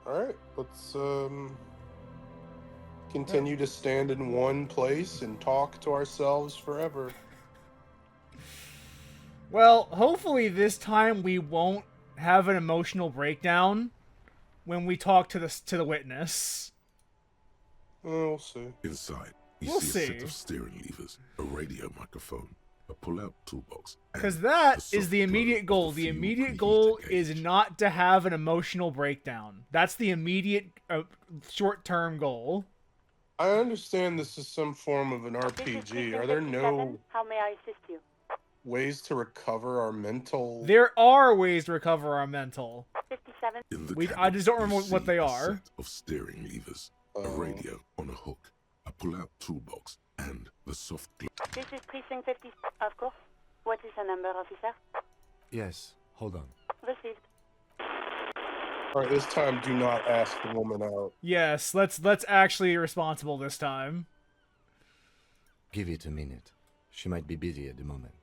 Alright, let's continue to stand in one place and talk to ourselves forever. Well, hopefully this time we won't have an emotional breakdown when we talk to the witness. We'll see. Inside, you We'll see a see. set of steering levers, a radio microphone, a pull-out toolbox, Because and that a is soft the immediate glow goal. of The fuel immediate preheater goal gauge. is not to have an emotional breakdown. That's the immediate short-term goal. I understand this is some form of an RPG. Are there no How may I assist you? ways to recover our mental... There are ways to recover our mental. 57. In the I cabin, just don't you remember what see they a are. set of steering levers, a radio on a hook, a pull-out toolbox, and the soft glow. This is precinct 50. Of course. What is the number, officer? Yes, hold on. Received. Alright, this time do not ask the woman out. Yes, let's actually be responsible this time. Give it a minute. She might be busy at the moment.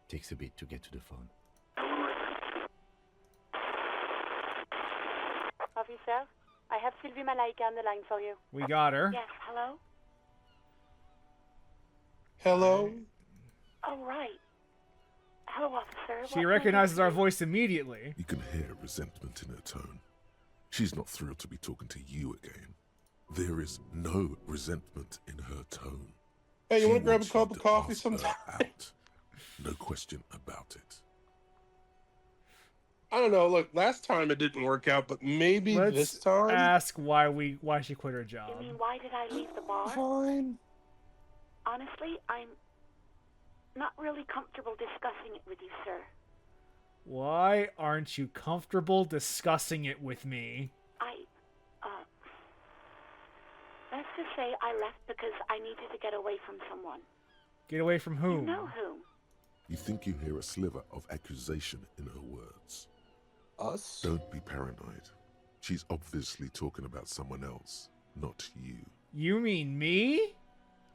Takes a bit to get to the phone. Officer, I have Sylvie Malaika on the line for you. We got her. Yes, hello? Hello? Oh, right. Hello, officer. She recognizes our voice immediately. You can hear resentment in her tone. She's not thrilled to be talking to you again. There is no resentment in her tone. Hey, you She want to grab a wants cup you of to coffee ask her sometime? out. No question about it. I don't know, look, last time it didn't work out, but maybe Let's this time? ask why she quit her job. You mean, why did I leave the bar? Fine. Honestly, I'm not really comfortable discussing it with you, sir. Why aren't you comfortable discussing it with me? Let's just say I left because I needed to get away from someone. Get away from You whom? know whom? You think you hear a sliver of accusation in her words. Us? Don't be paranoid. She's obviously talking about someone else, not you. You mean me?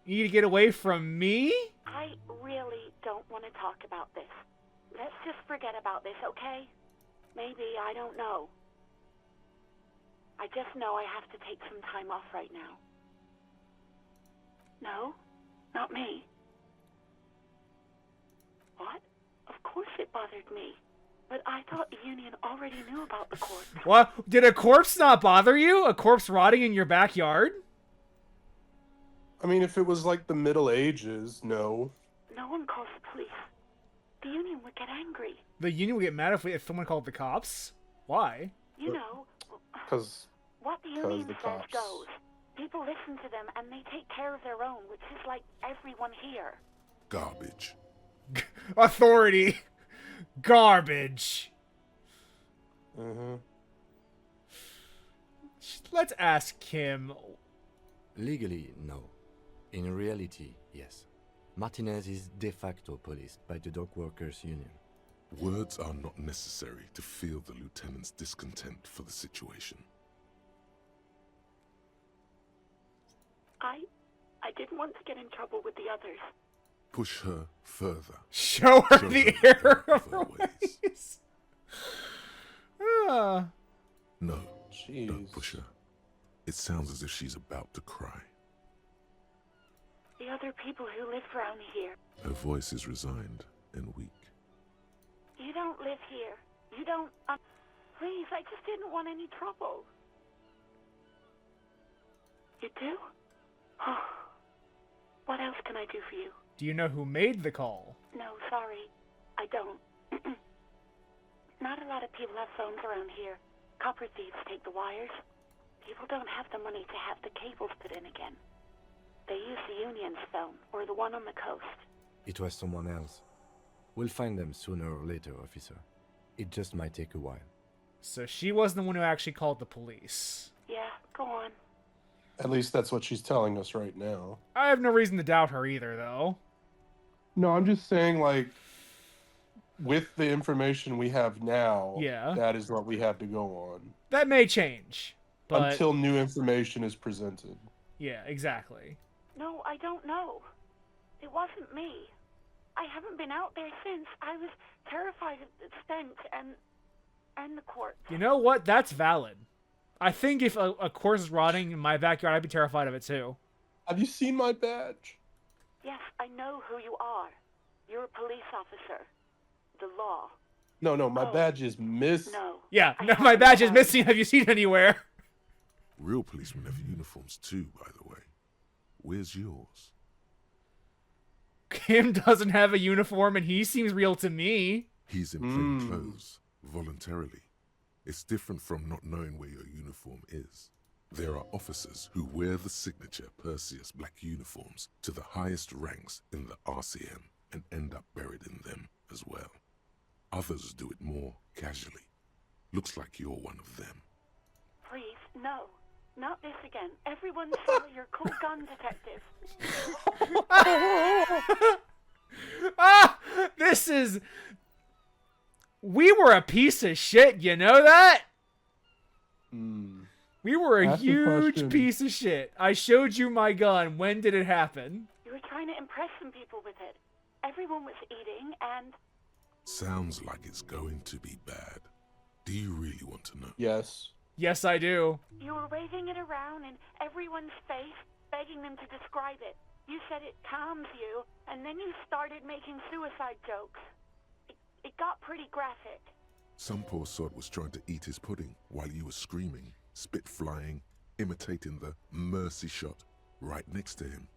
You need to get away from me? I really don't want to talk about this. Let's just forget about this, okay? Maybe, I don't know. I just know I have to take some time off right now. No, not me. What? Of course it bothered me. But I thought the union already knew about the corpse. What? Did a corpse not bother you? A corpse rotting in your backyard? I mean, if it was like the Middle Ages, no. No one calls the police. The union would get angry. The union would get mad if someone called the cops? Why? You know, Because what the union the says cops. goes. People listen to them and they take care of their own, which is like everyone here. Garbage. Authority. Garbage. Let's ask Kim. Legally, no. In reality, yes. Martinez is de facto policed by the dock workers union. Words are not necessary to feel the lieutenant's discontent for the situation. I didn't want to get in trouble with the others. Push her further. Show her Show the her error her of her ways. ways. Ah. No, Jeez. don't push her. It sounds as if she's about to cry. The other people who live around here. Her voice is resigned and weak. You don't live here. You don't... please, I just didn't want any trouble. You do? What else can I do for you? Do you know who made the call? No, sorry. I don't. Not a lot of people have phones around here. Copper thieves take the wires. People don't have the money to have the cables put in again. They use the union's phone, or the one on the coast. It was someone else. We'll find them sooner or later, officer. It just might take a while. So she wasn't the one who actually called the police. Yeah, go on. At least that's what she's telling us right now. I have no reason to doubt her either, though. No, I'm just saying, like, with the information we have now, Yeah. that is what we have to go on. That may change, but... Until new information is presented. Yeah, exactly. No, I don't know. It wasn't me. I haven't been out there since. I was terrified of the stench and the corpse. You know what? That's valid. I think if a corpse is rotting in my backyard, I'd be terrified of it too. Have you seen my badge? Yes, I know who you are. You're a police officer. The law. No, my Oh. badge is miss. No. Yeah, I no, have my a badge is badge. missing. Have you seen it anywhere? Real policemen have uniforms too, by the way. Where's yours? Kim doesn't have a uniform, and he seems real to me. He's in plain clothes, voluntarily. It's different from not knowing where your uniform is. There are officers who wear the signature Perseus black uniforms to the highest ranks in the RCM and end up buried in them as well. Others do it more casually. Looks like you're one of them. Please, no. Not this again. Everyone saw your cool gun detective. Ah, this is. We were a piece of shit. You know that? We were a Ask the huge question. piece of shit. I showed you my gun. When did it happen? You were trying to impress some people with it. Everyone was eating, and Sounds like it's going to be bad. Do you really want to know? Yes. Yes, I do. you were waving it around in everyone's face, begging them to describe it. You said it calms you, and then you started making suicide jokes. It got pretty graphic. Some poor sod was trying to eat his pudding while you were screaming, spit flying, imitating the mercy shot right next to him.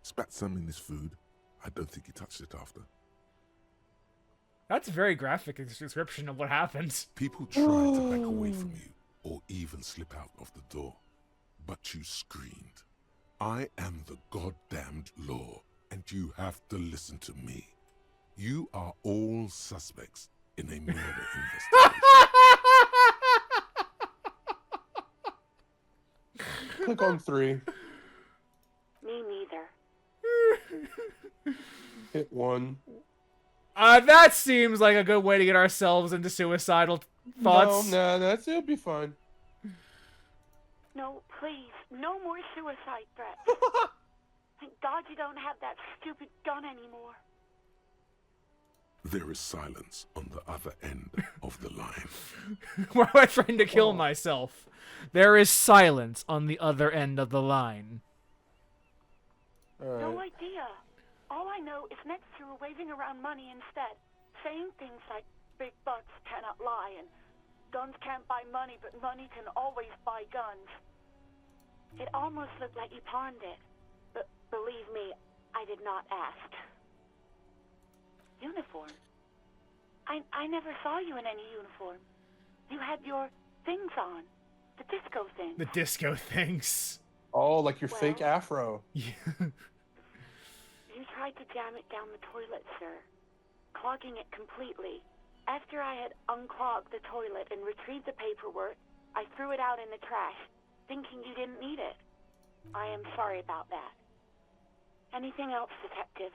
Spat some in his food. I don't think he touched it after. That's a very graphic description of what happened. People tried to back away from you or even slip out of the door, but you screamed, "I am the goddamned law, and you have to listen to me. You are all suspects in a murder investigation." Click on 3. Me neither. Hit 1. That seems like a good way to get ourselves into suicidal thoughts. No, it'll be fine. No, please, no more suicide threats. Thank God you don't have that stupid gun anymore. There is silence on the other end of the line. Why am I trying to kill myself? There is silence on the other end of the line. All No right. idea. All I know is next you were waving around money instead, saying things like big bucks cannot lie and guns can't buy money, but money can always buy guns. It almost looked like you pawned it, but believe me, I did not ask. Uniform? I never saw you in any uniform. You had your things on, the disco thing. The disco things. Oh, like your Well- fake afro. Yeah. You tried to jam it down the toilet, sir, clogging it completely. After I had unclogged the toilet and retrieved the paperwork, I threw it out in the trash, thinking you didn't need it. I am sorry about that. Anything else, detective?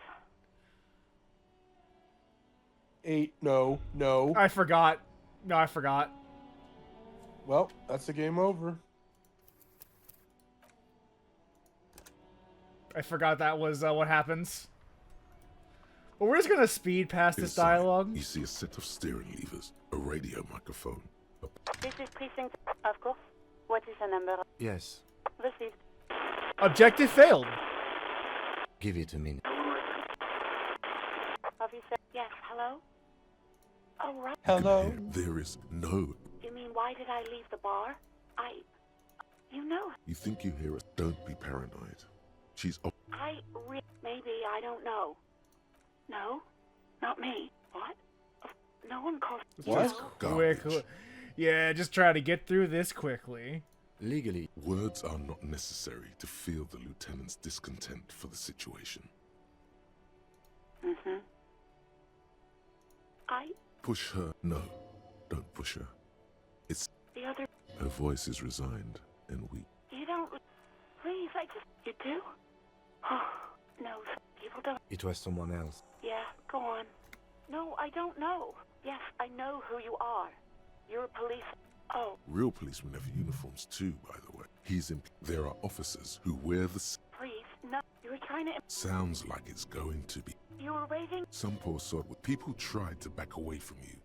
8. No. I forgot. No, I forgot. Well, that's the game over. I forgot that was what happens. Well, we're just gonna speed past this Inside, dialogue. You see a set of steering levers, a radio microphone, This is precinct, of course. What is the number? Yes, Received. Objective failed. give it a minute. Officer. Yes, hello? Oh, right. Hello. There is no. You mean, why did I leave the bar? You know, You think you hear us? Don't be paranoid. She's op- maybe, I don't know. No? Not me. What? No one calls. What? Just Garbage. quick. Yeah, just try to get through this quickly. Legally, Words are not necessary to feel the lieutenant's discontent for the situation. Mm-hmm. Push her. No, don't push her. The other. Her voice is resigned and weak. You don't. Please, You do? Oh, no, people don't. it was someone else. Yeah, go on. No, I don't know. Yes, I know who you are. You're a police. Oh, Real policemen have uniforms too, by the way. There are officers who wear the. please, no. You were trying to. Sounds like it's going to be. You were waving. Some poor sod. People tried to back away from you.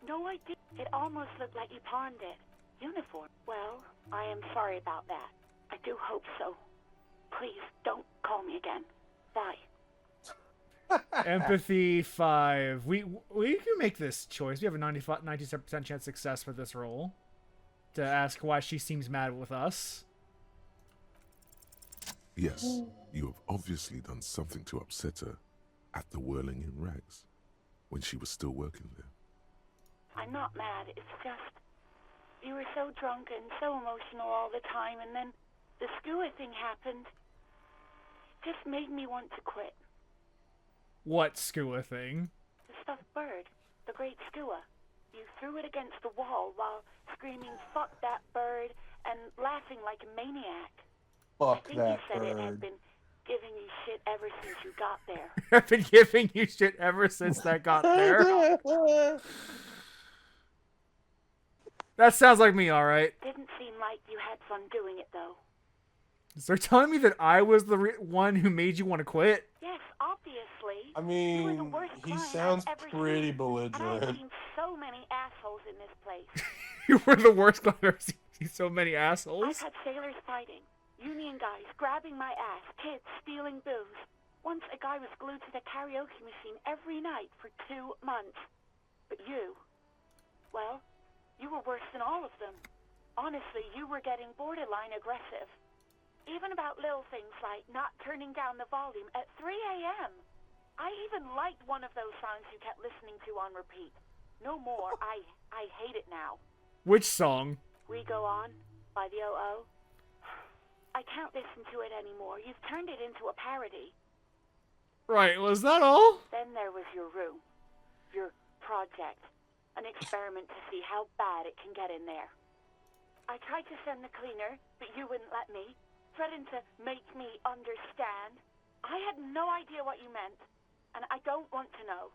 No, I did. It almost looked like you pawned it. Uniform. Well, am sorry about that. I do hope so. Please, don't call me again. Bye. Empathy 5. We can make this choice. We have a 97% chance success for this roll. To ask why she seems mad with us. Yes, you have obviously done something to upset her at the Whirling in Rags when she was still working there. I'm not mad. It's just you were so drunk and so emotional all the time, and then the skua thing happened. It just made me want to quit. What skua thing? The stuffed bird. The great skua. You threw it against the wall while screaming, "Fuck that bird," and laughing like a maniac. Fuck I think that you said it had bird. been giving you shit ever since you got there. I've been giving you shit ever since that got there. That sounds like me, alright. Didn't seem like you had fun doing it, though. So they're telling me that I was the one who made you want to quit? Yes, obviously. I You were the mean, worst he client sounds I've ever pretty seen, and I've belligerent. seen so many assholes in this place. You were the worst client I've seen. So many I've assholes. had sailors fighting, union guys grabbing my ass, kids stealing booze. Once a guy was glued to the karaoke machine every night for 2 months. But you, well, you were worse than all of them. Honestly, you were getting borderline aggressive. Even about little things like not turning down the volume at 3 a.m. I even liked one of those songs you kept listening to on repeat. No more. I hate it now. Which song? We Go On by the O.O. I can't listen to it anymore. You've turned it into a parody. Right, was that all? Then there was your room. Your project. An experiment to see how bad it can get in there. I tried to send the cleaner, but you wouldn't let me. Threatened to make me understand. I had no idea what you meant, and I don't want to know.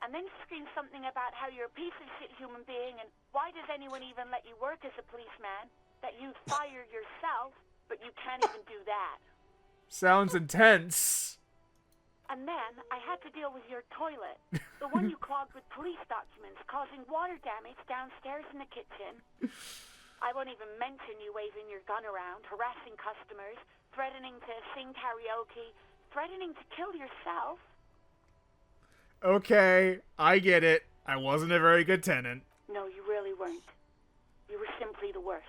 And then you screamed something about how you're a piece of shit human being, and why does anyone even let you work as a policeman? That you'd fire yourself, but you can't even do that. Sounds intense. And then I had to deal with your toilet, the one you clogged with police documents, causing water damage downstairs in the kitchen. I won't even mention you waving your gun around, harassing customers, threatening to sing karaoke, threatening to kill yourself. Okay, I get it. I wasn't a very good tenant. No, you really weren't. You were simply the worst.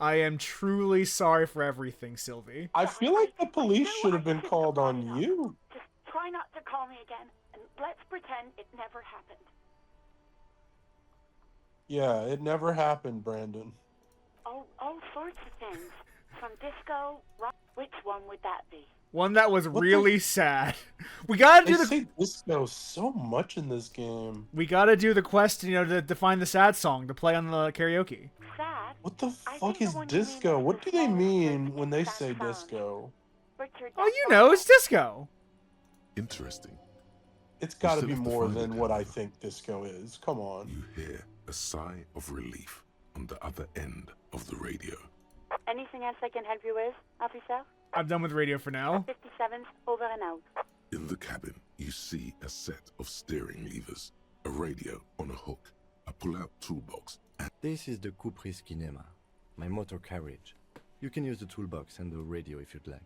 I am truly sorry for everything, Sylvie. I feel like the police No, should have I been shouldn't called brought on it up. you. Just try not to call me again, and let's pretend it never happened. Yeah, it never happened, Brandon. All sorts of things. From disco, rock. Which one would that be? One that was What really sad. We gotta They do the say disco so much in this game. quest, to find the sad song to play on the karaoke. Sad? What the I fuck think the is one you mean disco? is What the do they smallest mean version when of they that say song. disco? Richard Oh, you know, it's disco. Interesting. It's got to still be have to more find than it, what I however. think disco is. Come on. You hear a sigh of relief on the other end of the radio. Anything else I can help you with, officer? I'm done with radio for now. 57's over and out. In the cabin, you see a set of steering levers, a radio on a hook, a pull-out toolbox, and This is the Kupris Kinema, my motor carriage. You can use the toolbox and the radio if you'd like.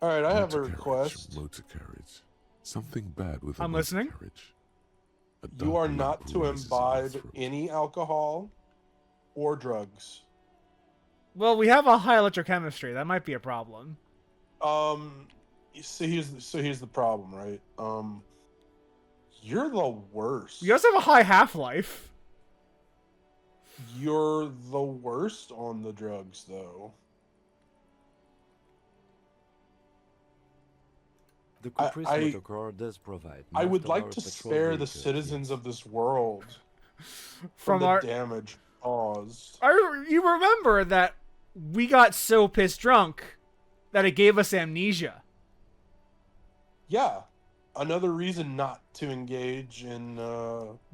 All right, I have a motor request. carriage, motor carriage. Something bad with a I'm motor listening. carriage. A You are dark not lump to rises in your imbibe throat. any alcohol or drugs. Well, we have a high electrochemistry. That might be a problem. Here's the problem, right? You're the worst. We also have a high half-life. You're the worst on the drugs, though. The I- Kupris I- motorcar does provide. I most would of like our to patrol spare the vehicles, citizens yes. of this world From from the our... damage caused. You remember that we got so pissed drunk that it gave us amnesia. Yeah, another reason not to engage in.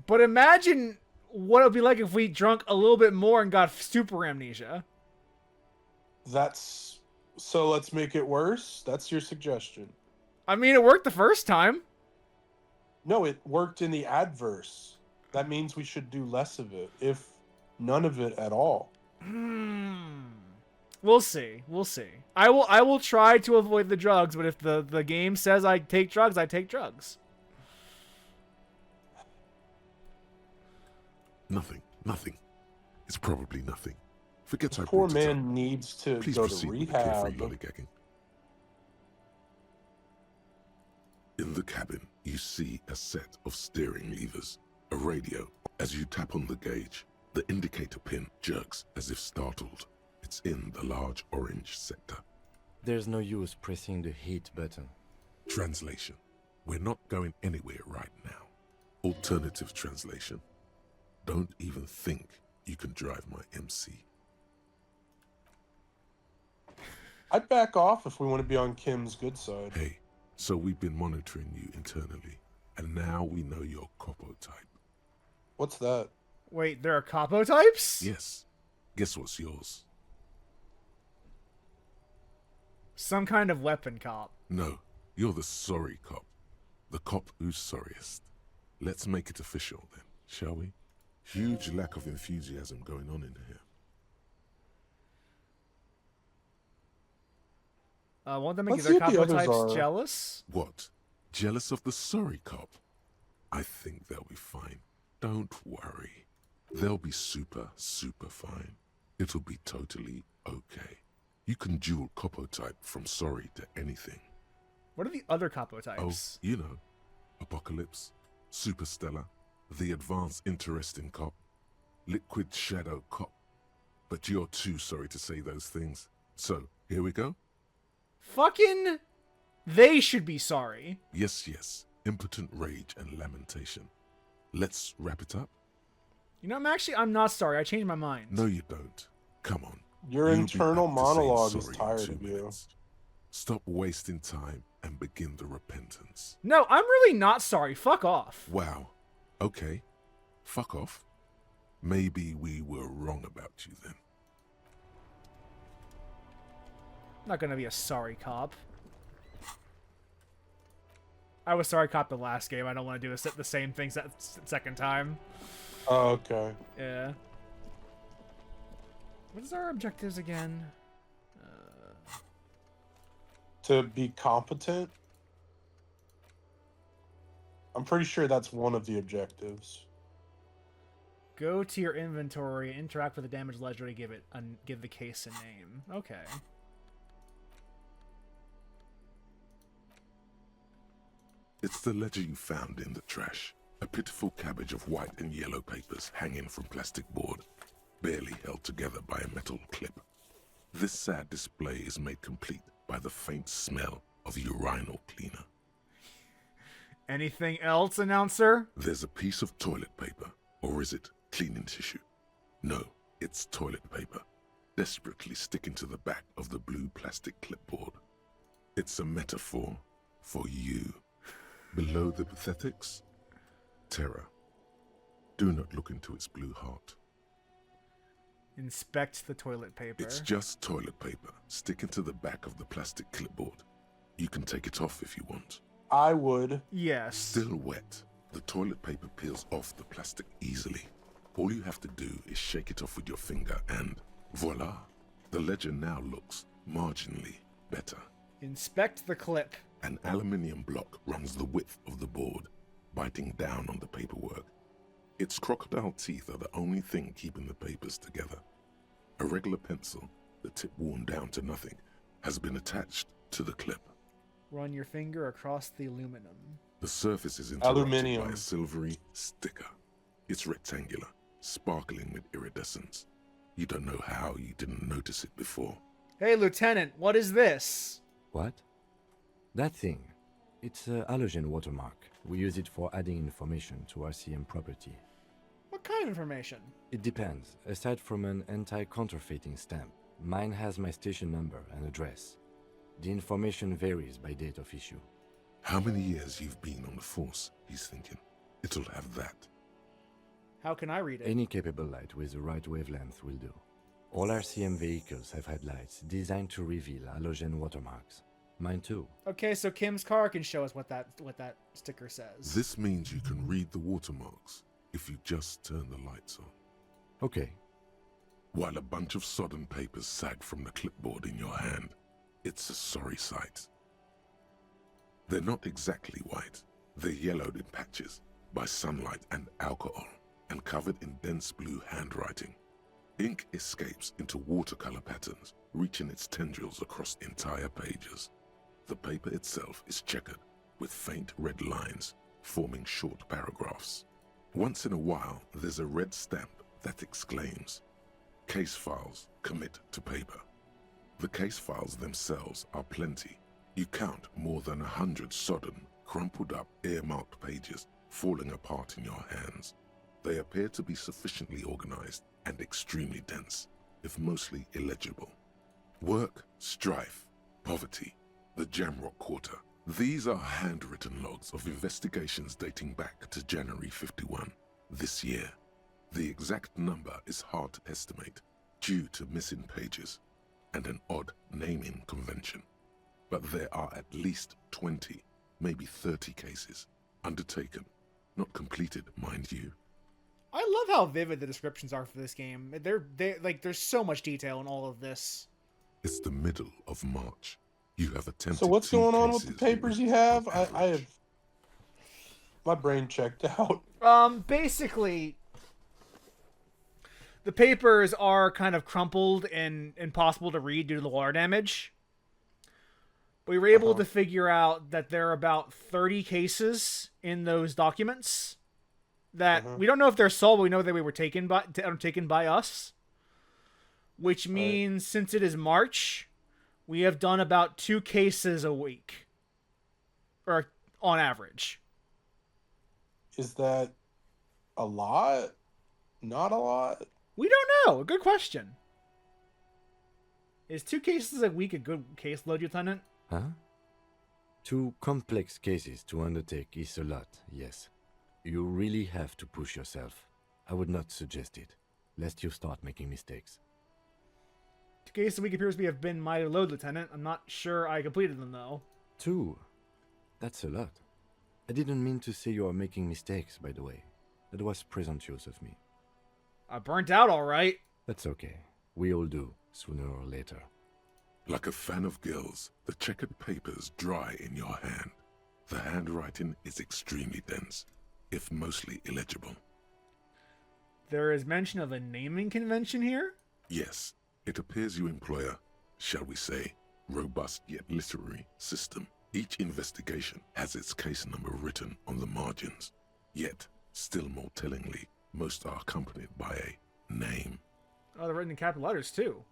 But imagine what it would be like if we drunk a little bit more and got super amnesia. That's so. Let's make it worse. That's your suggestion. I mean, it worked the first time. No, it worked in the adverse. That means we should do less of it. If none of it at all. We'll see. We'll see. I will try to avoid the drugs, but if the game says I take drugs, I take drugs. Nothing. It's probably nothing. Forget I Poor brought it up. man needs to Please go to proceed with the carefree rehab. lollygagging. In the cabin, you see a set of steering levers, a radio. As you tap on the gauge, the indicator pin jerks as if startled. It's in the large orange sector. There's no use pressing the hit button. Translation. We're not going anywhere right now. Alternative translation. Don't even think you can drive my MC. I'd back off if we want to be on Kim's good side. Hey, so we've been monitoring you internally, and now we know your Copo type. What's that? Wait, there are capo types? Yes. Guess what's yours? Some kind of weapon cop. No, you're the sorry cop. The cop who's sorriest. Let's make it official then, shall we? Huge lack of enthusiasm going on in here. Won't that make Let's other see if the capo others types are. jealous? What? Jealous of the sorry cop? I think they'll be fine. Don't worry. They'll be super fine. It'll be totally okay. You can dual Copo type from sorry to anything. What are the other capo Oh, types? you know. Apocalypse, Superstellar, the advanced interesting cop, liquid shadow cop. But you're too sorry to say those things. So, here we go? Fucking... They should be sorry. Yes. Impotent rage and lamentation. Let's wrap it up? You know, I'm not sorry. I changed my mind. No, you don't. Come on. Your You'll be internal back to saying monologue is sorry in tired 2 of you. minutes. Stop wasting time and begin the repentance. No, I'm really not sorry. Fuck off. Wow. Okay. Fuck off. Maybe we were wrong about you then. I'm not gonna be a sorry cop. I was sorry cop the last game. I don't want to do the same thing second time. Oh, okay. Yeah. What is our objectives again? To be competent? I'm pretty sure that's one of the objectives. Go to your inventory, interact with the damage ledger to give the case a name. Okay. It's the ledger you found in the trash. A pitiful cabbage of white and yellow papers hanging from plastic board, barely held together by a metal clip. This sad display is made complete by the faint smell of urinal cleaner. Anything else, announcer? There's a piece of toilet paper, or is it cleaning tissue? No, it's toilet paper, desperately sticking to the back of the blue plastic clipboard. It's a metaphor for you. Below the pathetics, terror. Do not look into its blue heart. Inspect the toilet paper. It's just toilet paper sticking to the back of the plastic clipboard. You can take it off if you want. I would. Yes. Still wet, the toilet paper peels off the plastic easily. All you have to do is shake it off with your finger and voila! The ledger now looks marginally better. Inspect the clip. An aluminium block runs the width of the board, biting down on the paperwork. Its crocodile teeth are the only thing keeping the papers together. A regular pencil, the tip worn down to nothing, has been attached to the clip. Run your finger across the aluminum. The surface is interrupted Aluminium. by a silvery sticker. It's rectangular, sparkling with iridescence. You don't know how you didn't notice it before. Hey, Lieutenant, what is this? What? That thing. It's a halogen watermark. We use it for adding information to RCM property. What kind of information? It depends. Aside from an anti-counterfeiting stamp, mine has my station number and address. The information varies by date of issue. How many years you've been on the force, he's thinking. It'll have that. How can I read it? Any capable light with the right wavelength will do. All RCM vehicles have headlights designed to reveal halogen watermarks. Mine too. Okay, so Kim's car can show us what that sticker says. This means you can read the watermarks if you just turn the lights on. Okay, while a bunch of sodden papers sag from the clipboard in your hand. It's a sorry sight. They're not exactly white. They're yellowed in patches by sunlight and alcohol, and covered in dense blue handwriting. Ink escapes into watercolor patterns, reaching its tendrils across entire pages. The paper itself is checkered, with faint red lines, forming short paragraphs. Once in a while, there's a red stamp that exclaims, "Case files commit to paper." The case files themselves are plenty. You count more than 100 sodden, crumpled up, earmarked pages falling apart in your hands. They appear to be sufficiently organized and extremely dense, if mostly illegible. Work, strife, poverty, the Jamrock Quarter. These are handwritten logs of investigations dating back to January 51, this year. The exact number is hard to estimate due to missing pages and an odd naming convention. But there are at least 20, maybe 30 cases undertaken, not completed, mind you. I love how vivid the descriptions are for this game. They like there's so much detail in all of this. It's the middle of March. You have attempted. So what's 2 going on with the cases papers you on have? I average. have my brain checked out. Basically, the papers are kind of crumpled and impossible to read due to the water damage. We were able to figure out that there are about 30 cases in those documents that we don't know if they're sold, but we know that we were taken by us. Which means since it is March, we have done about 2 cases a week. Or on average. Is that a lot? Not a lot? We don't know. Good question. Is 2 cases a week a good caseload, Lieutenant? Huh? 2 complex cases to undertake is a lot, yes. You really have to push yourself. I would not suggest it, lest you start making mistakes. 2 cases a week appears to have been my load, Lieutenant. I'm not sure I completed them, though. 2? That's a lot. I didn't mean to say you are making mistakes, by the way. That was presumptuous of me. I burnt out all right. That's okay. We all do, sooner or later. Like a fan of gills, the checkered papers dry in your hand. The handwriting is extremely dense, if mostly illegible. There is mention of a naming convention here? Yes, it appears you employ a, shall we say, robust yet literary system. Each investigation has its case number written on the margins. Yet, still more tellingly, most are accompanied by a name. Oh, they're written in capital letters, too.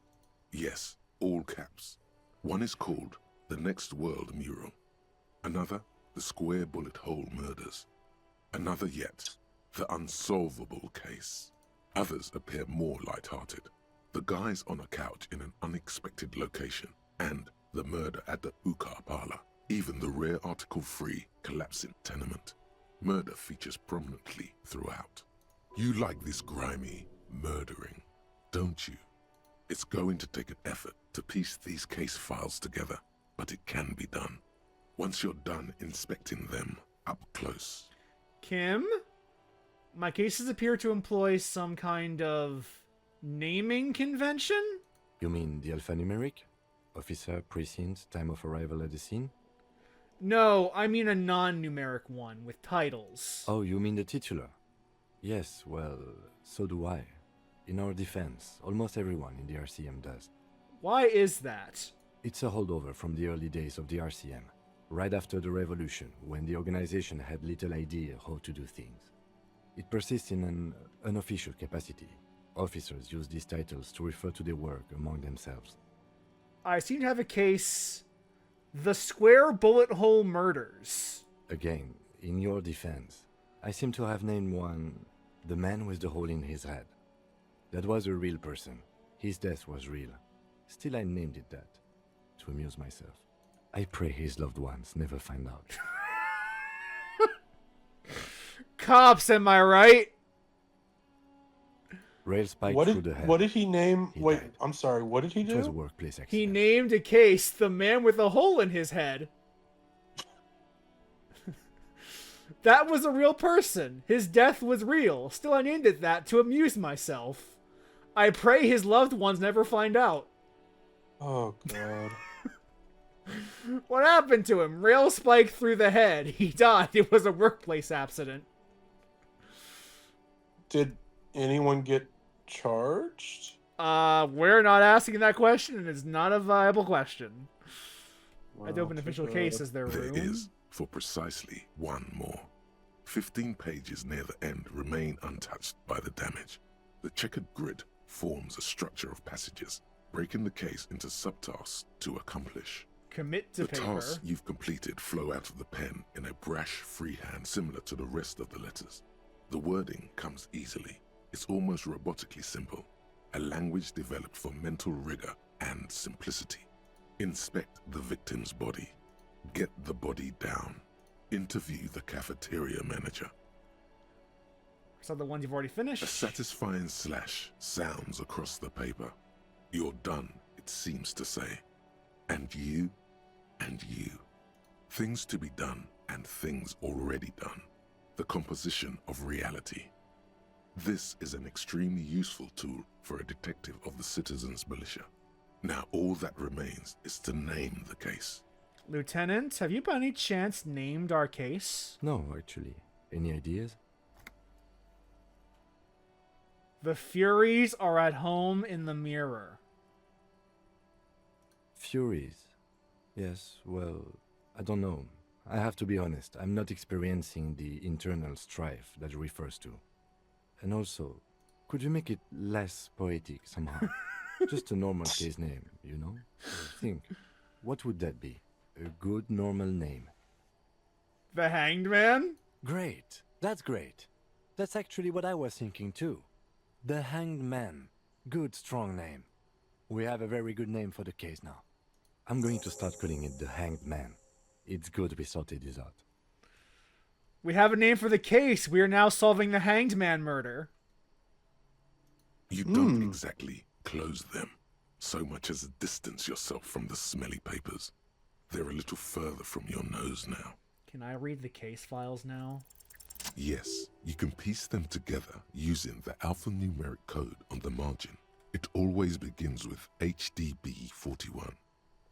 Yes, all caps. One is called The Next World Mural. Another, The Square Bullet Hole Murders. Another yet, The Unsolvable Case. Others appear more light-hearted. The guys on a couch in an unexpected location, and the murder at the Ukar Parlor. Even the rare article-free collapsing tenement. Murder features prominently throughout. You like this grimy murdering, don't you? It's going to take an effort to piece these case files together, but it can be done. Once you're done inspecting them up close. Kim? My cases appear to employ some kind of naming convention? You mean the alphanumeric? Officer, precinct, time of arrival at the scene? No, I mean a non-numeric one with titles. Oh, you mean the titular? Yes, well, so do I. In our defense, almost everyone in the RCM does. Why is that? It's a holdover from the early days of the RCM, right after the revolution, when the organization had little idea how to do things. It persists in an unofficial capacity. Officers use these titles to refer to their work among themselves. I seem to have a case... The Square Bullet Hole Murders. Again, in your defense, I seem to have named one the man with the hole in his head. That was a real person. His death was real. Still, I named it that, to amuse myself. I pray his loved ones never find out. Cops, am I right? Rail spike What through the head. did he name? He Wait, died. I'm sorry. What did he It was a do? workplace accident. He named a case The Man with a Hole in His Head. That was a real person. His death was real. Still, I named it that to amuse myself. I pray his loved ones never find out. Oh god. What happened to him? Rail spike through the head. He died. It was a workplace accident. Did anyone get charged? We're not asking that question, and it's not a viable question. I'd Well, open too official bad. case as their There room. is, for precisely one more. 15 pages near the end remain untouched by the damage. The checkered grid forms a structure of passages, breaking the case into subtasks to accomplish. Commit to The paper. tasks you've completed flow out of the pen in a brash freehand similar to the rest of the letters. The wording comes easily. It's almost robotically simple, a language developed for mental rigor and simplicity. Inspect the victim's body. Get the body down. Interview the cafeteria manager. So the ones you've already A finished. satisfying slash sounds across the paper. You're done, it seems to say. And you, and you. Things to be done and things already done. The composition of reality. This is an extremely useful tool for a detective of the citizens' militia. Now all that remains is to name the case. Lieutenant, have you by any chance named our case? No, actually. Any ideas? The Furies are at home in the mirror. Furies. Yes, well, I don't know. I have to be honest, I'm not experiencing the internal strife that it refers to. And also, could you make it less poetic somehow? Just a normal case name, you know? Think, what would that be? A good normal name. The Hanged Man? Great. That's great. That's actually what I was thinking too. The Hanged Man. Good, strong name. We have a very good name for the case now. I'm going to start calling it the Hanged Man. It's good we sorted this out. We have a name for the case. We are now solving the Hanged Man murder. You don't exactly close them, so much as distance yourself from the smelly papers. They're a little further from your nose now. Can I read the case files now? Yes, you can piece them together using the alphanumeric code on the margin. It always begins with HDB 41,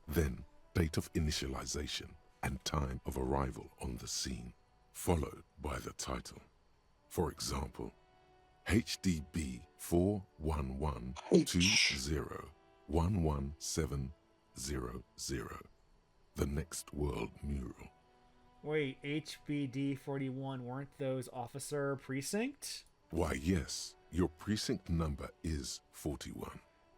then date of initialization and time of arrival on the scene, followed by the title. For example, HDB 41120111700, the Next World Mural. Wait, HBD 41, weren't those officer precinct? Why, yes, your precinct number is 41.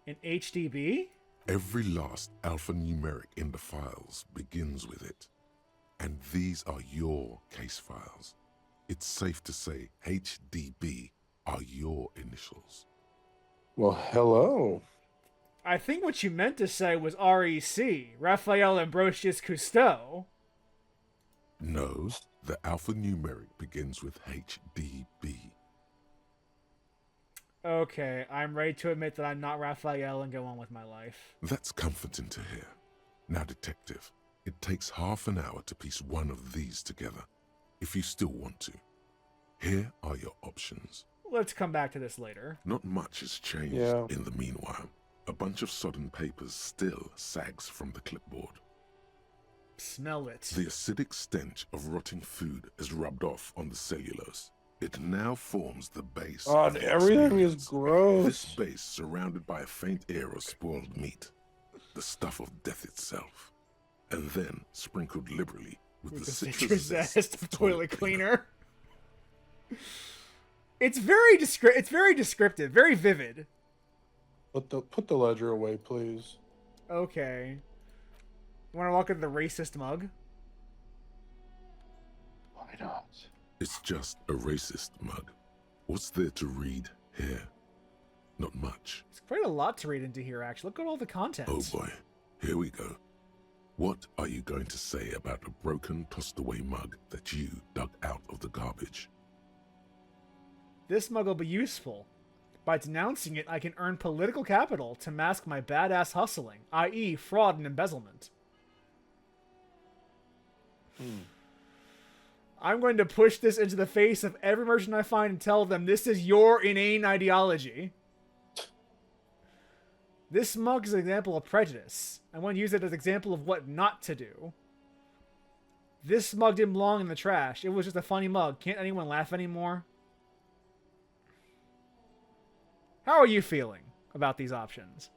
In HDB? Every last alphanumeric in the files begins with it. And these are your case files. It's safe to say HDB are your initials. Well, hello. I think what you meant to say was REC, Raphael Ambrosius Cousteau. No, the alphanumeric begins with HDB. Okay, I'm ready to admit that I'm not Raphael and go on with my life. That's comforting to hear. Now, detective, it takes half an hour to piece one of these together, if you still want to. Here are your options. Let's come back to this later. Not much has changed Yeah. in the meanwhile. A bunch of sodden papers still sags from the clipboard. Smell it. The acidic stench of rotting food is rubbed off on the cellulose. It now forms the base. God, of the everything is experience. gross. This base surrounded by a faint air of spoiled meat, the stuff of death itself, and then sprinkled liberally with the citrus zest of toilet cleaner. It's very descriptive, very vivid. Put the ledger away, please. Okay. You want to look at the racist mug? Why not? It's just a racist mug. What's there to read here? Not much. It's quite a lot to read into here, actually. Look at all the content. Oh boy, here we go. What are you going to say about a broken, tossed-away mug that you dug out of the garbage? This mug will be useful. By denouncing it, I can earn political capital to mask my badass hustling, i.e. fraud and embezzlement. I'm going to push this into the face of every merchant I find and tell them this is your inane ideology. This mug is an example of prejudice. I want to use it as an example of what not to do. This mug didn't belong in the trash. It was just a funny mug. Can't anyone laugh anymore? How are you feeling about these options?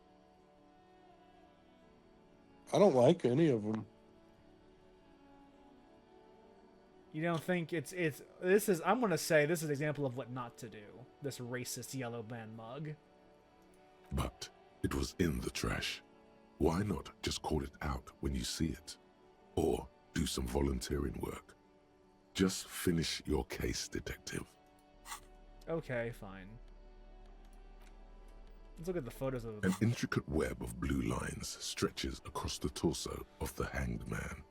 I don't like any of them. You don't think I'm going to say this is an example of what not to do. This racist yellow band mug. But it was in the trash. Why not just call it out when you see it? Or do some volunteering work. Just finish your case, detective. Okay, fine. Let's look at the photos of An intricate web of blue lines stretches across the torso of the hanged man,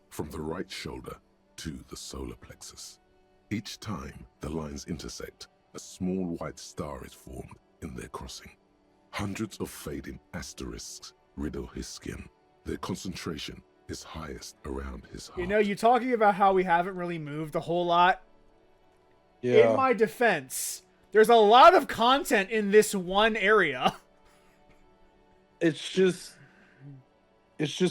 from the right shoulder to the solar plexus. Each time the lines intersect, a small white star is formed in their crossing. Hundreds of fading asterisks riddle his skin. Their concentration is highest around his heart. You know, you talking about how we haven't really moved a whole lot. Yeah. In my defense, there's a lot of content in this one area. It's just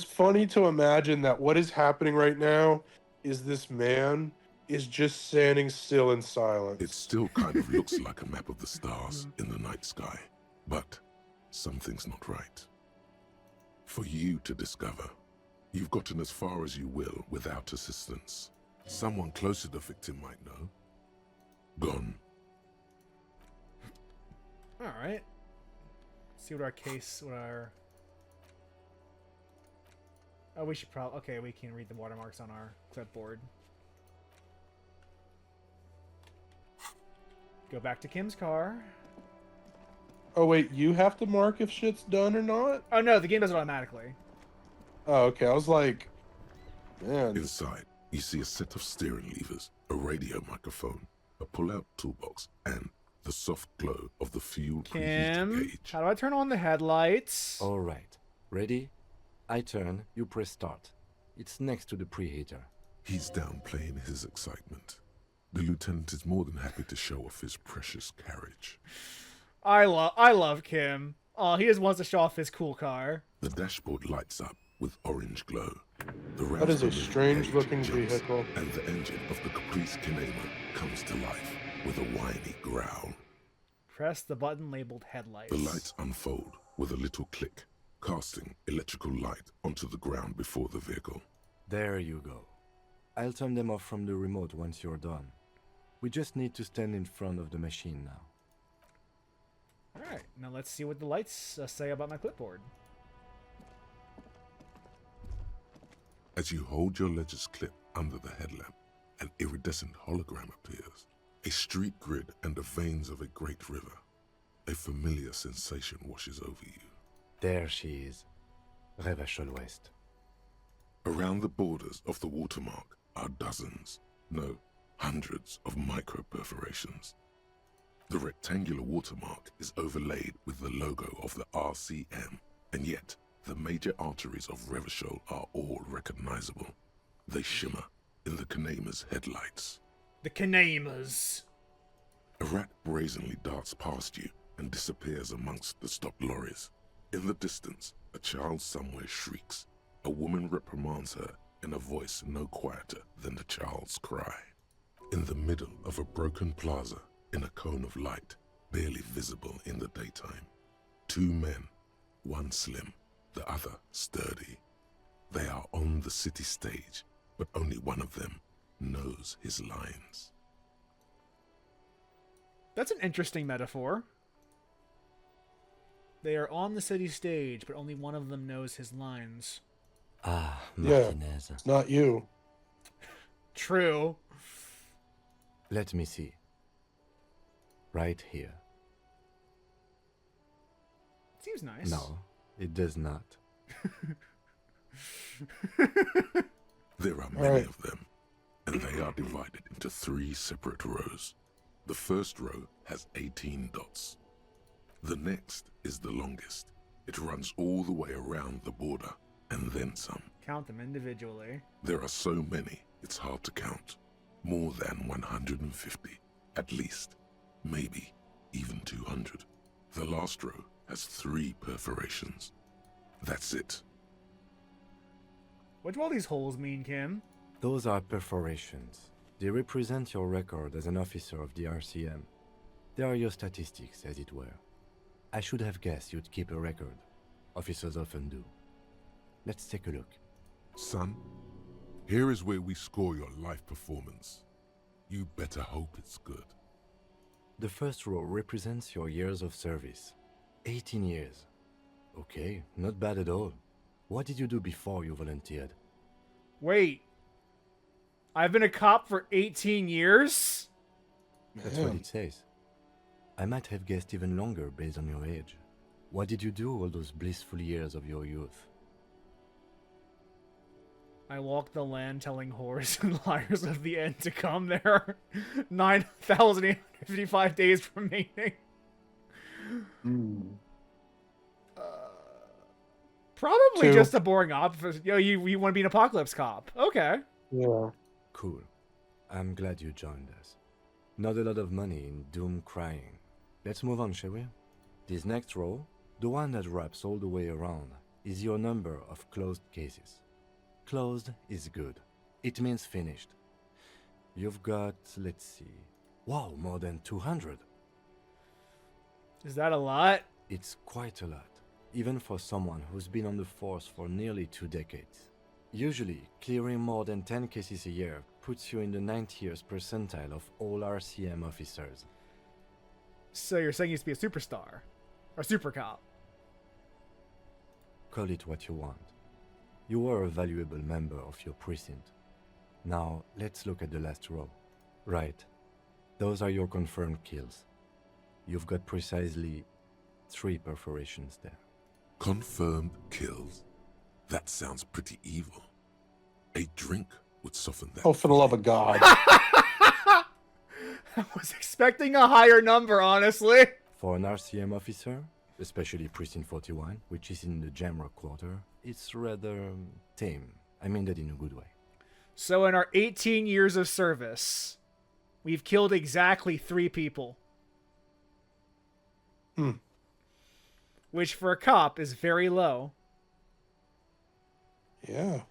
funny to imagine that what is happening right now is this man is just standing still in silence. It still kind of looks like a map of the stars in the night sky, but something's not right. For you to discover, you've gotten as far as you will without assistance. Someone close to the victim might know. Gone. All right. See what our Oh, we should probably... Okay, we can read the watermarks on our clipboard. Go back to Kim's car. Oh wait, you have to mark if shit's done or not? Oh no, the game does it automatically. Oh, okay. I was like, man. Inside, you see a set of steering levers, a radio microphone, a pull-out toolbox, and the soft glow of the fuel Kim, preheater gauge. how do I turn on the headlights? All right. Ready? I turn, you press start. It's next to the preheater. He's downplaying his excitement. The lieutenant is more than happy to show off his precious carriage. I love Kim. Oh, he just wants to show off his cool car. The dashboard lights up with orange glow. The That is a Raspberry strange gauge looking jumps, vehicle. And the engine of the Caprice Kinema comes to life with a whiny growl. Press the button labeled headlights. The lights unfold with a little click, casting electrical light onto the ground before the vehicle. There you go. I'll turn them off from the remote once you're done. We just need to stand in front of the machine now. Alright, now let's see what the lights say about my clipboard. As you hold your ledger's clip under the headlamp, an iridescent hologram appears. A street grid and the veins of a great river. A familiar sensation washes over you. There she is. Revachol West. Around the borders of the watermark are dozens, no, hundreds of micro-perforations. The rectangular watermark is overlaid with the logo of the RCM, and yet the major arteries of Revachol are all recognizable. They shimmer in the Kinema's headlights. The Kinemas. A rat brazenly darts past you and disappears amongst the stopped lorries. In the distance, a child somewhere shrieks. A woman reprimands her in a voice no quieter than the child's cry. In the middle of a broken plaza, in a cone of light, barely visible in the daytime, two men, one slim, the other sturdy. They are on the city stage, but only one of them knows his lines. That's an interesting metaphor. They are on the city stage, but only one of them knows his lines. Ah, Yeah. Martinez. It's not you. True. Let me see. Right here. Seems nice. No, it does not. There are many Alright. of them, and they are divided into 3 separate rows. The first row has 18 dots. The next is the longest. It runs all the way around the border, and then some. Count them individually. There are so many, it's hard to count. More than 150, at least. Maybe even 200. The last row has 3 perforations. That's it. What do all these holes mean, Kim? Those are perforations. They represent your record as an officer of the RCM. They are your statistics, as it were. I should have guessed you'd keep a record. Officers often do. Let's take a look. Son, here is where we score your life performance. You better hope it's good. The first row represents your years of service. 18 years. Okay, not bad at all. What did you do before you volunteered? Wait. I've been a cop for 18 years? That's what it says. I might have guessed even longer based on your age. What did you do all those blissful years of your youth? I walked the land telling whores and liars of the end to come. There are 9,855 days remaining. Probably 2. just a boring officer. Yo, you want to be an apocalypse cop. Okay. Yeah. Cool. I'm glad you joined us. Not a lot of money in doom crying. Let's move on, shall we? This next row, the one that wraps all the way around, is your number of closed cases. Closed is good. It means finished. You've got, let's see, wow, more than 200. Is that a lot? It's quite a lot, even for someone who's been on the force for nearly 2 decades. Usually, clearing more than 10 cases a year puts you in the 90th percentile of all RCM officers. So you're saying you used to be a superstar? Or super cop? Call it what you want. You were a valuable member of your precinct. Now, let's look at the last row. Right. Those are your confirmed kills. You've got precisely 3 perforations there. Confirmed kills. That sounds pretty evil. A drink would soften that. Oh, for the love of God. I was expecting a higher number, honestly. For an RCM officer, especially Precinct 41, which is in the Jamrock Quarter, it's rather tame. I mean that in a good way. So in our 18 years of service, we've killed exactly 3 people. Which for a cop is very low. Yeah.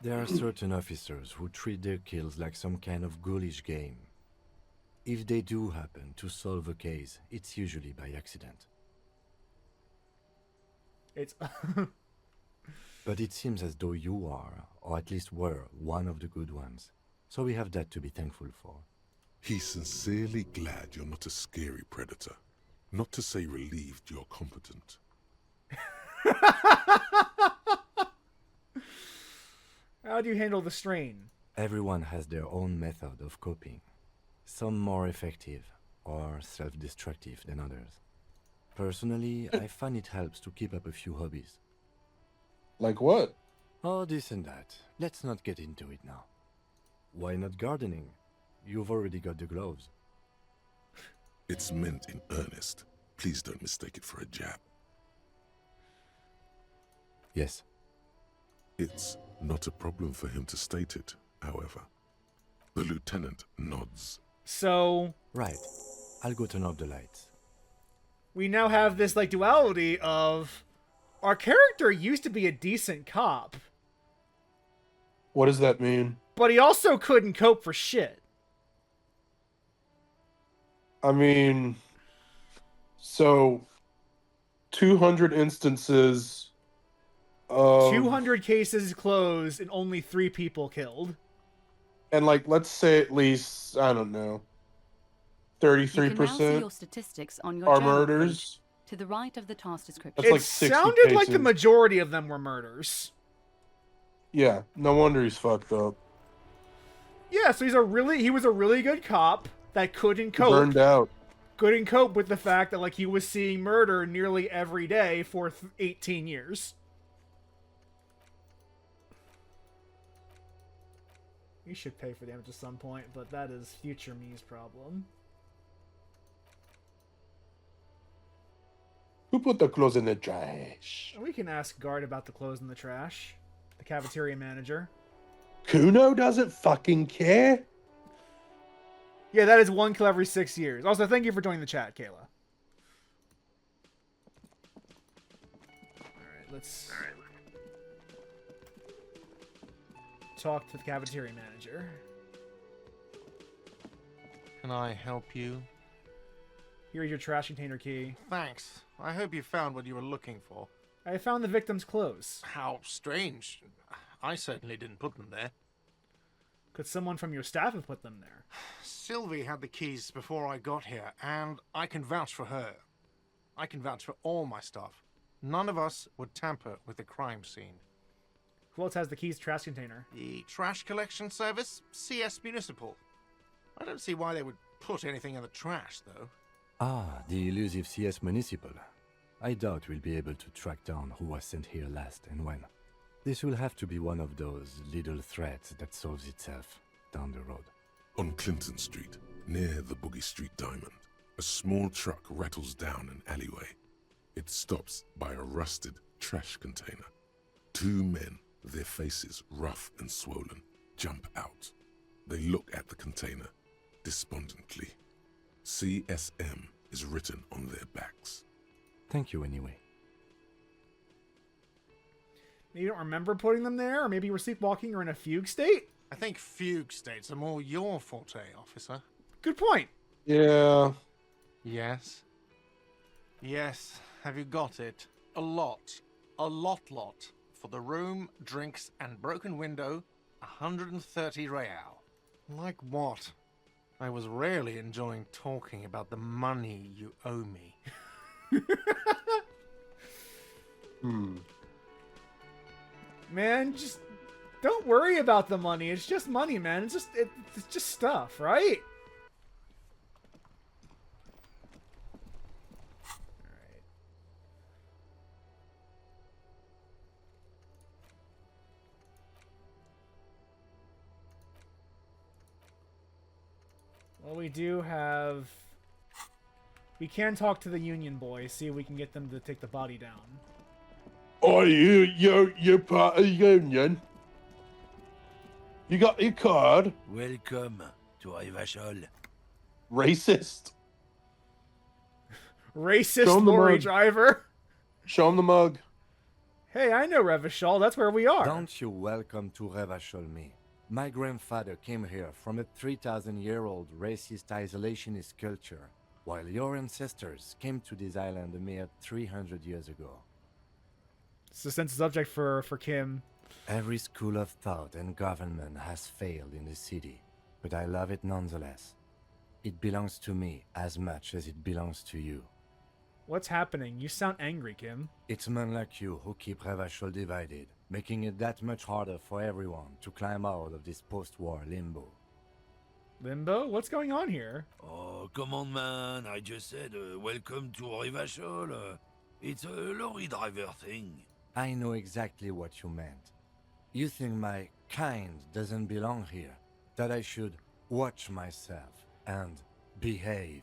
There are certain officers who treat their kills like some kind of ghoulish game. If they do happen to solve a case, it's usually by accident. It's But it seems as though you are, or at least were, one of the good ones. So we have that to be thankful for. He's sincerely glad you're not a scary predator. Not to say relieved you're competent. How do you handle the strain? Everyone has their own method of coping. Some more effective or self-destructive than others. Personally, I find it helps to keep up a few hobbies. Like what? Oh, this and that. Let's not get into it now. Why not gardening? You've already got the gloves. It's meant in earnest. Please don't mistake it for a jab. Yes. It's not a problem for him to state it, however. The lieutenant nods. So Right. I'll go turn off the lights. we now have this like duality of our character used to be a decent cop, What does that mean? but he also couldn't cope for shit. I mean, so 200 instances of 200 cases closed and only 3 people killed. and like let's say at least I don't know, You can now see your 33% statistics on your are journal page murders. to the right of the task description. That's It like 60 sounded like the cases. majority of them were murders. Yeah, no wonder he's fucked up. Yeah, so he was a really good cop that couldn't He cope. burned out. Couldn't cope with the fact that like he was seeing murder nearly every day for 18 years. You should pay for damage at some point, but that is future me's problem. Who put the clothes in the trash? We can ask Guard about the clothes in the trash. The cafeteria manager. Kuno doesn't fucking care. Yeah, that is 1 kill every 6 years. Also, thank you for joining the chat, Kayla. Alright, let's talk to the cafeteria manager. Can I help you? Here's your trash container key. Thanks. I hope you found what you were looking for. I found the victim's clothes. How strange. I certainly didn't put them there. Could someone from your staff have put them there? Sylvie had the keys before I got here, and I can vouch for her. I can vouch for all my staff. None of us would tamper with the crime scene. Who else has the keys to trash container? The trash collection service? CS Municipal. I don't see why they would put anything in the trash, though. Ah, the elusive CS Municipal. I doubt we'll be able to track down who was sent here last and when. This will have to be one of those little threads that solves itself down the road. On Clinton Street, near the Boogie Street Diamond, a small truck rattles down an alleyway. It stops by a rusted trash container. 2 men, their faces rough and swollen, jump out. They look at the container despondently. CSM is written on their backs. Thank you anyway. You don't remember putting them there? Or maybe you were sleepwalking or in a fugue state? I think fugue states are more your forte, officer. Good point. Yeah. Yes. Yes. Have you got it? A lot. A lot. For the room, drinks, and broken window, 130 real. Like what? I was rarely enjoying talking about the money you owe me. Man, just don't worry about the money. It's just money, man. It's just stuff, right? Alright. Well, we do have... We can talk to the Union boys, see if we can get them to take the body down. Oh, you're part of the union. You got your card. Welcome to Revachol. Racist. Racist Show 'em the lorry mug. driver. Show him the mug. Hey, I know Revachol. That's where we are. Don't you welcome to Revachol me. My grandfather came here from a 3,000-year-old racist isolationist culture, while your ancestors came to this island a mere 300 years ago. It's a sensitive subject for Kim. Every school of thought and government has failed in the city, but I love it nonetheless. It belongs to me as much as it belongs to you. What's happening? You sound angry, Kim. It's men like you who keep Revachol divided, making it that much harder for everyone to climb out of this post-war limbo. Limbo? What's going on here? Oh, come on, man. I just said welcome to Revachol. It's a lorry driver thing. I know exactly what you meant. You think my kind doesn't belong here, that I should watch myself and behave.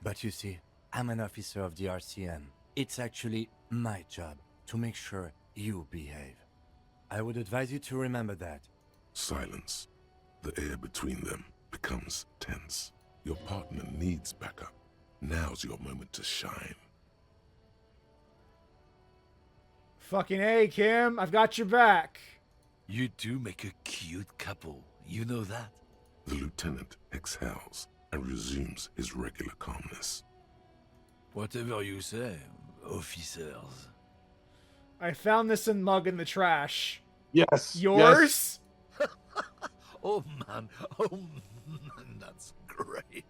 But you see, I'm an officer of the RCM. It's actually my job to make sure you behave. I would advise you to remember that. Silence. The air between them becomes tense. Your partner needs backup. Now's your moment to shine. Fucking A, Kim. I've got your back. You two make a cute couple. You know that? The lieutenant exhales and resumes his regular calmness. Whatever you say, officers. I found this mug in the trash. Yes. Yours? Oh man, that's great.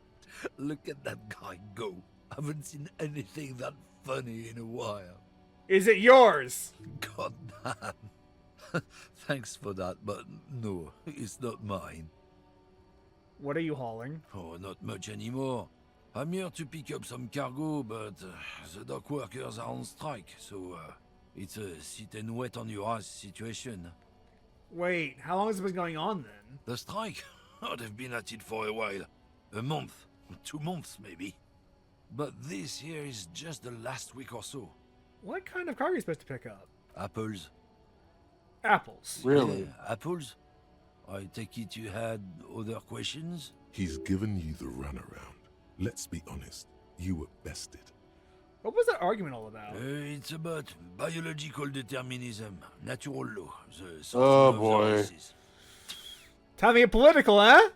Look at that guy go. Haven't seen anything that funny in a while. Is it yours? God damn. Thanks for that, but no, it's not mine. What are you hauling? Oh, not much anymore. I'm here to pick up some cargo, but the dock workers are on strike, so it's a sit and wait on your ass situation. Wait, how long has it been going on then? The strike? Oh, they've been at it for a while. A month, 2 months maybe. But this here is just the last week or so. What kind of car are you supposed to pick up? Apples. Apples. Really? Yeah, apples? I take it you had other questions? He's given you the runaround. Let's be honest, you were bested. What was that argument all about? It's about biological determinism, natural law, the source Oh, of the boy. races. Time to get political, huh?